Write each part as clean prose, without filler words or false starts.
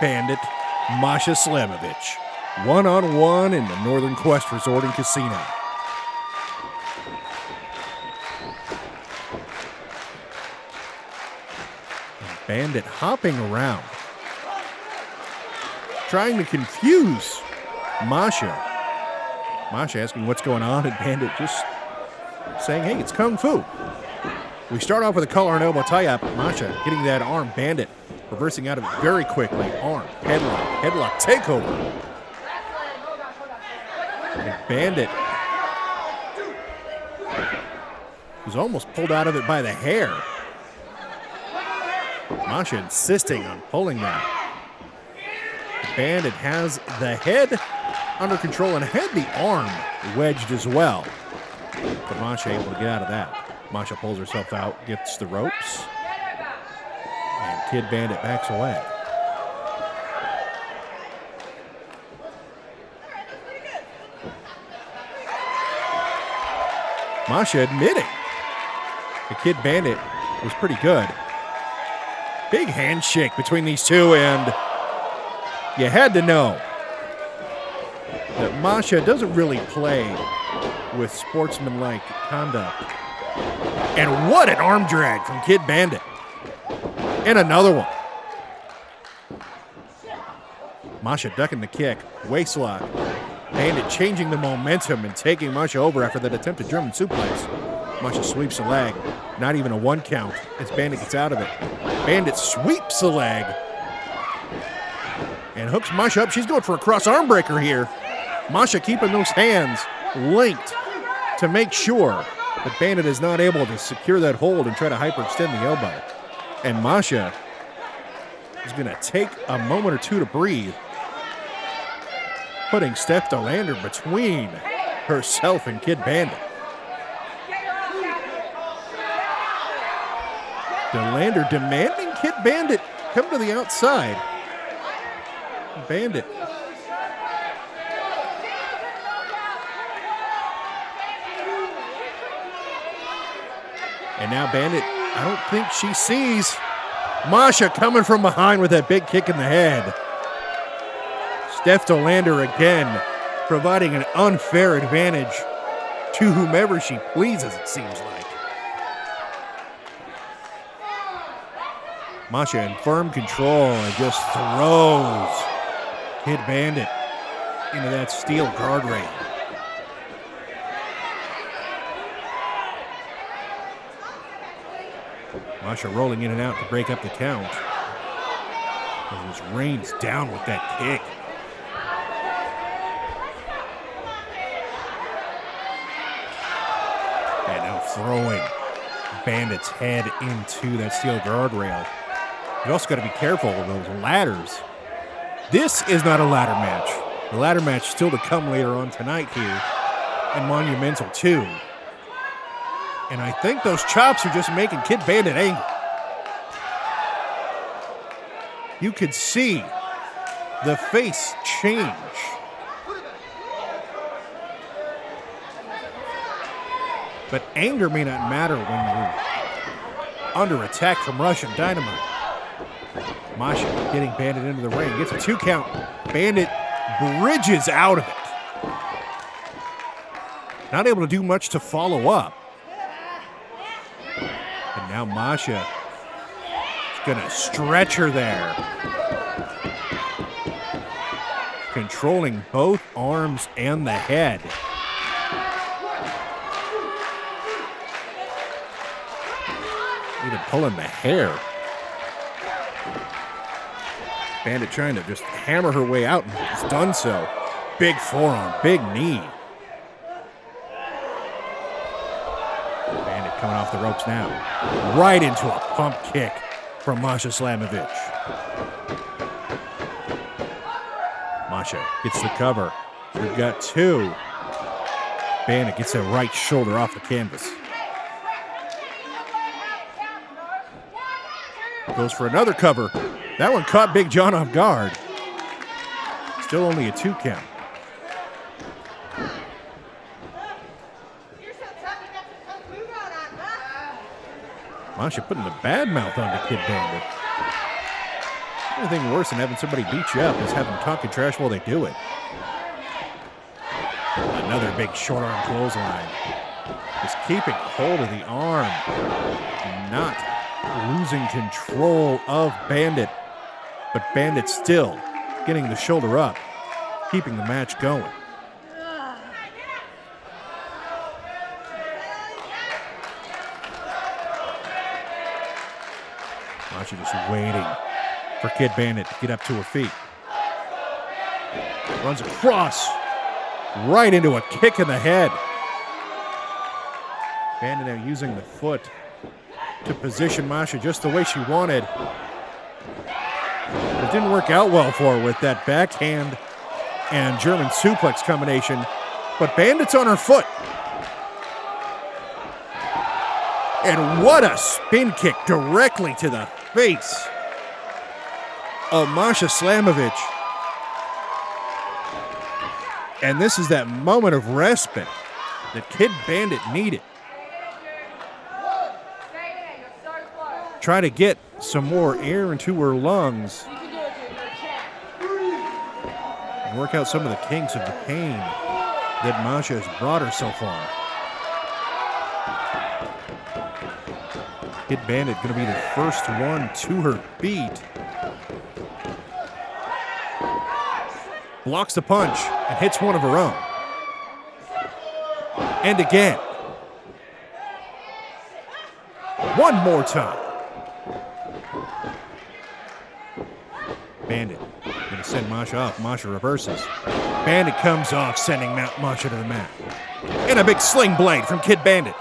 Bandit, Masha Slamovich. One-on-one in the Northern Quest Resort and Casino. And Bandit hopping around, trying to confuse Masha. Masha asking what's going on, and Bandit just saying, hey, it's Kung Fu. We start off with a collar and elbow tie-up. Masha getting that arm. Bandit reversing out of it very quickly. Arm, headlock takeover. And Bandit was almost pulled out of it by the hair. Masha insisting on pulling that. Bandit has the head under control and had the arm wedged as well. But Masha able to get out of that. Masha pulls herself out, gets the ropes, and Kid Bandit backs away. Masha admitting the Kid Bandit was pretty good. Big handshake between these two, and you had to know that Masha doesn't really play with sportsmanlike conduct. And what an arm drag from Kid Bandit. And another one. Masha ducking the kick, waist lock. Bandit changing the momentum and taking Masha over after that attempted German suplex. Masha sweeps a leg, not even a 1 count as Bandit gets out of it. Bandit sweeps the leg and hooks Masha up. She's going for a cross arm breaker here. Masha keeping those hands linked to make sure that Bandit is not able to secure that hold and try to hyperextend the elbow. And Masha is going to take a moment or two to breathe, putting Steph DeLander between herself and Kid Bandit. DeLander demanding Kid Bandit come to the outside. Bandit and now Bandit, I don't think she sees Masha coming from behind with that big kick in the head. Steph DeLander again providing an unfair advantage to whomever she pleases, it seems like. Masha in firm control and just throws Kid Bandit into that steel guardrail. Masha rolling in and out to break up the count. And just rains down with that kick. And now throwing Bandit's head into that steel guardrail. You also got to be careful with those ladders. This is not a ladder match. The ladder match still to come later on tonight here in Monumental II. And I think those chops are just making Kid Bandit angry. You could see the face change. But anger may not matter when you're under attack from Russian Dynamite. Masha getting Bandit into the ring. Gets a 2 count. Bandit bridges out of it. Not able to do much to follow up. And now Masha is going to stretch her there. Controlling both arms and the head. Even pulling the hair. Bandit trying to just hammer her way out, and has done so. Big forearm, big knee. Bandit coming off the ropes now. Right into a pump kick from Masha Slamovich. Masha gets the cover. We've got 2. Bandit gets that right shoulder off the canvas. Goes for another cover. That one caught Big John off guard. Still only a 2 count. Masha putting the bad mouth on the Kid Bandit. Anything worse than having somebody beat you up is having them talking trash while they do it. Another big short arm clothesline. Just keeping hold of the arm. Not losing control of Bandit. But Bandit still getting the shoulder up. Keeping the match going. Masha just waiting for Kid Bandit to get up to her feet. Runs across. Right into a kick in the head. Bandit now using the foot to position Masha just the way she wanted. But it didn't work out well for her with that backhand and German suplex combination. But Bandit's on her foot. And what a spin kick directly to the face of Masha Slamovich. And this is that moment of respite that Kid Bandit needed. Try to get some more air into her lungs. And work out some of the kinks of the pain that Masha has brought her so far. Kid Bandit going to be the first one to her feet. Blocks the punch and hits one of her own. And again. One more time. Bandit going to send Masha off. Masha reverses. Bandit comes off, sending Masha to the mat. And a big sling blade from Kid Bandit.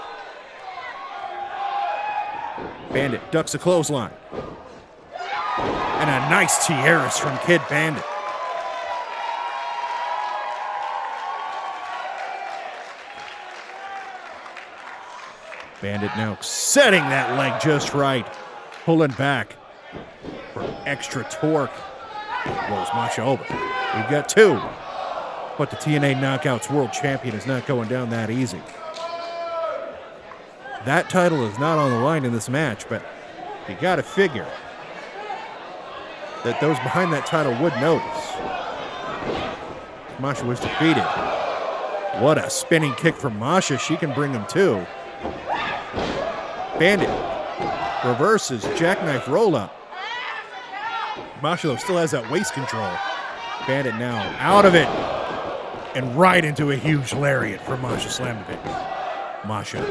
Bandit ducks a clothesline. And a nice tiaras from Kid Bandit. Bandit now setting that leg just right. Pulling back for extra torque. Rolls Masha over. We've got two. But the TNA Knockouts World Champion is not going down that easy. That title is not on the line in this match, but you got to figure that those behind that title would notice. Masha was defeated. What a spinning kick from Masha. She can bring him too. Bandit reverses jackknife roll up. Masha though still has that waist control. Bandit now out of it and right into a huge lariat for Masha Slamovich. Masha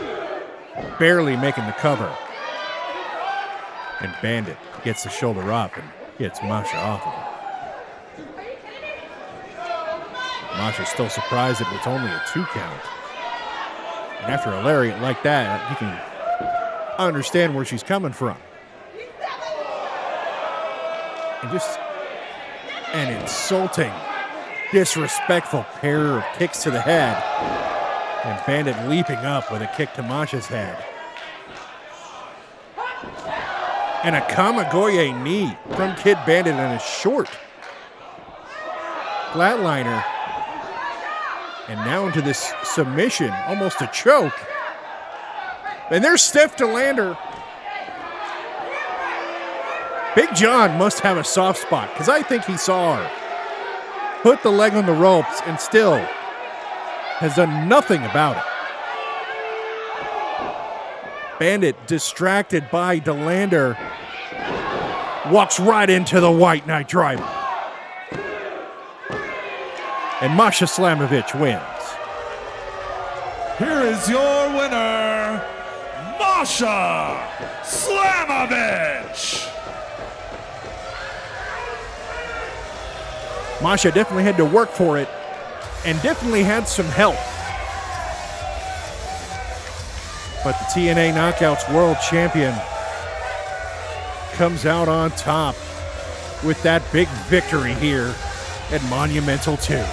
barely making the cover. And Bandit gets the shoulder up and gets Masha off of it. Masha's still surprised that it's only a 2 count. And after a lariat like that, you can understand where she's coming from. And just an insulting, disrespectful pair of kicks to the head. And Bandit leaping up with a kick to Masha's head. And a Kamigoye knee from Kid Bandit on a short flatliner. And now into this submission, almost a choke. And there's Steph DeLander. Big John must have a soft spot, because I think he saw her put the leg on the ropes and still has done nothing about it. Bandit, distracted by DeLander, walks right into the White Knight Driver. And Masha Slamovich wins. Here is your winner, Masha Slamovich. Masha definitely had to work for it and definitely had some help. But the TNA Knockouts World Champion comes out on top with that big victory here at Monumental II.